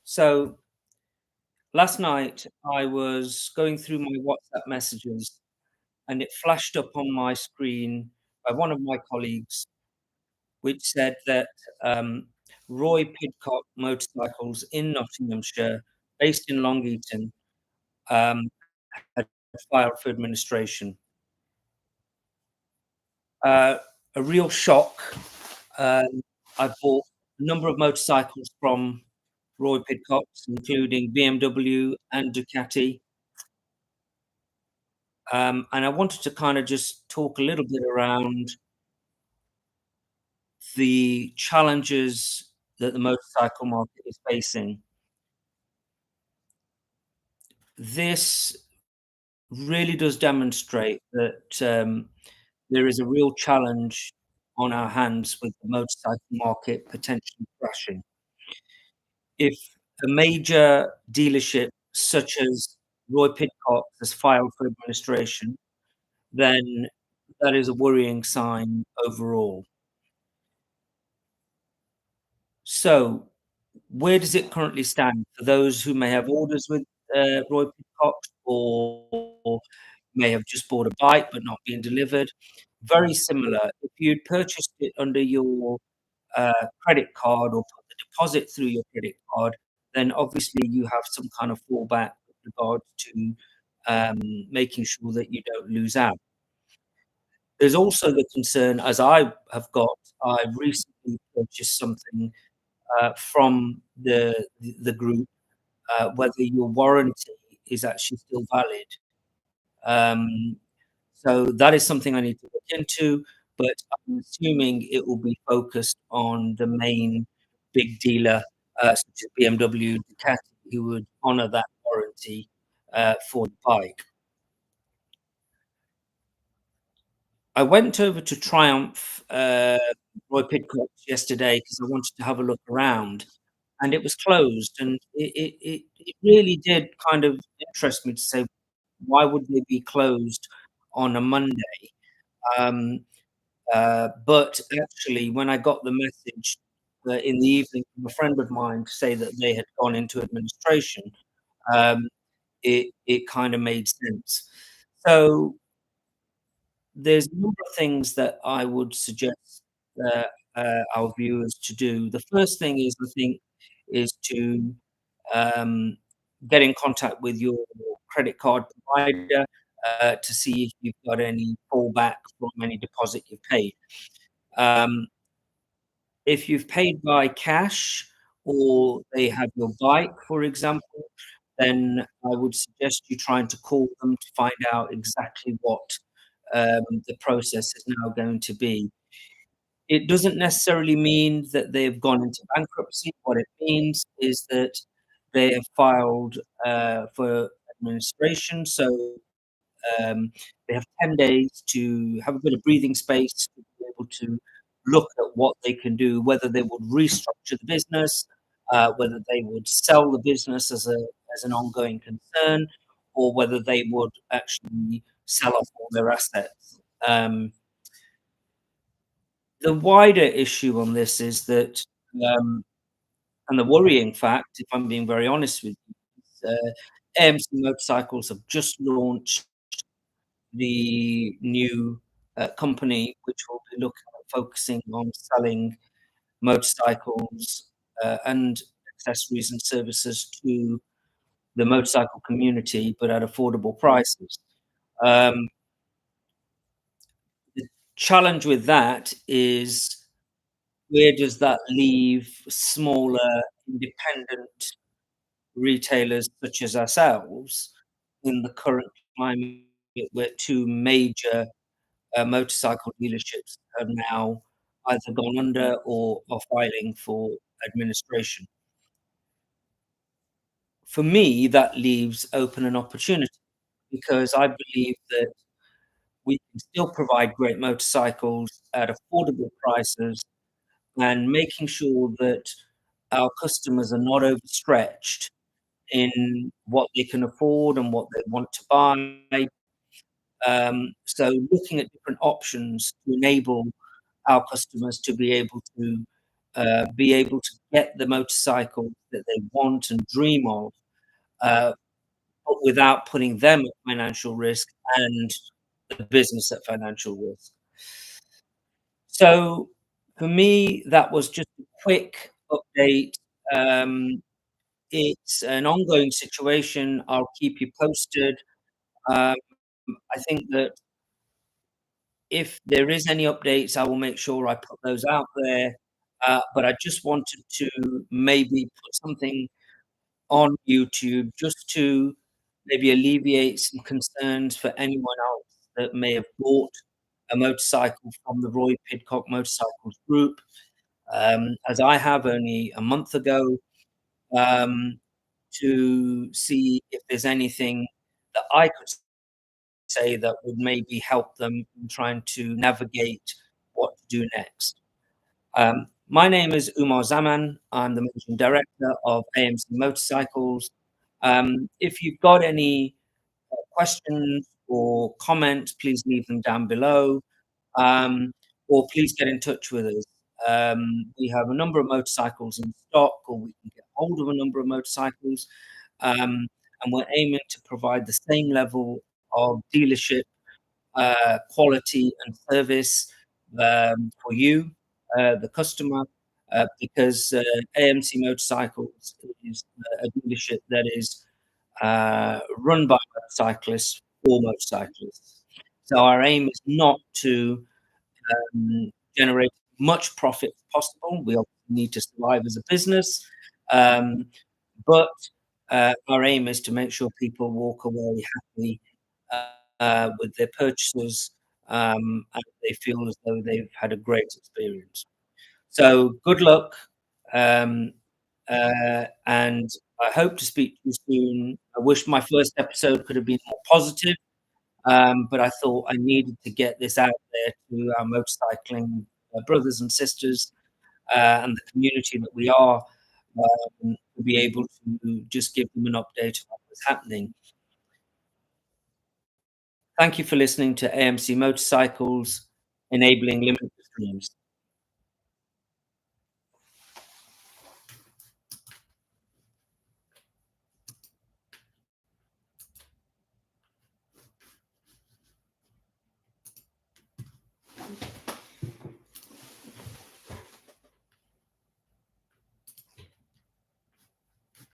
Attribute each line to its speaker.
Speaker 1: So last night I was going through my WhatsApp messages and it flashed up on my screen by one of my colleagues, which said that Roy Pico Motorcycles in Nottinghamshire, based in Long Eaton, um, had filed for administration. Uh, a real shock. Um, I bought a number of motorcycles from Roy Pitcocks, including BMW and Ducati. And I wanted to kind of just talk a little bit around the challenges that the motorcycle market is facing. This really does demonstrate that there is a real challenge on our hands with the motorcycle market potentially crashing. If a major dealership such as Roy Pitcock has filed for administration, then that is a worrying sign overall. So, where does it currently stand for those who may have orders with Roy Pitcock or may have just bought a bike but not being delivered? Very similar. If you'd purchased it under your credit card or put the deposit through your credit card, then obviously you have some kind of fallback with regards to making sure that you don't lose out. There's also the concern, as I have got, I recently purchased something from the group, whether your warranty is actually still valid. Um, so that is something I need to look into, but I'm assuming it will be focused on the main big dealer, such as BMW, Ducati, who would honor that warranty for the bike. I went over to Triumph, Roy Pitcock yesterday because I wanted to have a look around, and it was closed, and it really did kind of interest me to say, why would they be closed on a Monday? Um, but actually, when I got the message in the evening from a friend of mine to say that they had gone into administration, um, it kind of made sense. So there's a number of things that I would suggest our viewers to do. The first thing is, I think, is to um, get in contact with your credit card provider to see if you've got any fallback from any deposit you've paid. Um, if you've paid by cash or they have your bike, for example, then I would suggest you trying to call them to find out exactly what the process is now going to be. It doesn't necessarily mean that they've gone into bankruptcy. What it means is that they have filed for administration. So they have 10 days to have a bit of breathing space to be able to look at what they can do, whether they would restructure the business, whether they would sell the business as an ongoing concern, or whether they would actually sell off all their assets. The wider issue on this is that, um, and the worrying fact, if I'm being very honest with you, is, AMC Motorcycles have just launched the new company, which will be looking at focusing on selling motorcycles and accessories and services to the motorcycle community, but at affordable prices. Um, the challenge with that is, where does that leave smaller independent retailers such as ourselves in the current climate where two major motorcycle dealerships have now either gone under or are filing for administration? For me, that leaves open an opportunity because I believe that we can still provide great motorcycles at affordable prices and making sure that our customers are not overstretched in what they can afford and what they want to buy. So looking at different options to enable our customers to be able to be able to get the motorcycle that they want and dream of, uh, but without putting them at financial risk and the business at financial risk. So for me, that was just a quick update. Um, it's an ongoing situation. I'll keep you posted. Um, I think that if there is any updates, I will make sure I put those out there. But I just wanted to maybe put something on YouTube just to maybe alleviate some concerns for anyone else that may have bought a motorcycle from the Roy Pitcock Motorcycles group, as I have only a month ago, um, to see if there's anything that I could say that would maybe help them in trying to navigate what to do next. My name is Umar Zaman. I'm the managing director of AMC Motorcycles. If you've got any questions or comments, please leave them down below, um, or please get in touch with us. We have a number of motorcycles in stock, or we can get hold of a number of motorcycles, and we're aiming to provide the same level of dealership quality and service for you, the customer, because AMC Motorcycles is a dealership that is run by motorcyclists for motorcyclists. So our aim is not to generate much profit as possible. We obviously need to survive as a business, um, but our aim is to make sure people walk away happy with their purchases, and they feel as though they've had a great experience. So good luck, um, and I hope to speak to you soon. I wish my first episode could have been more positive, but I thought I needed to get this out there to our motorcycling brothers and sisters, and the community that we are, to be able to just give them an update on what's happening. Thank you for listening to AMC Motorcycles, enabling limitless dreams.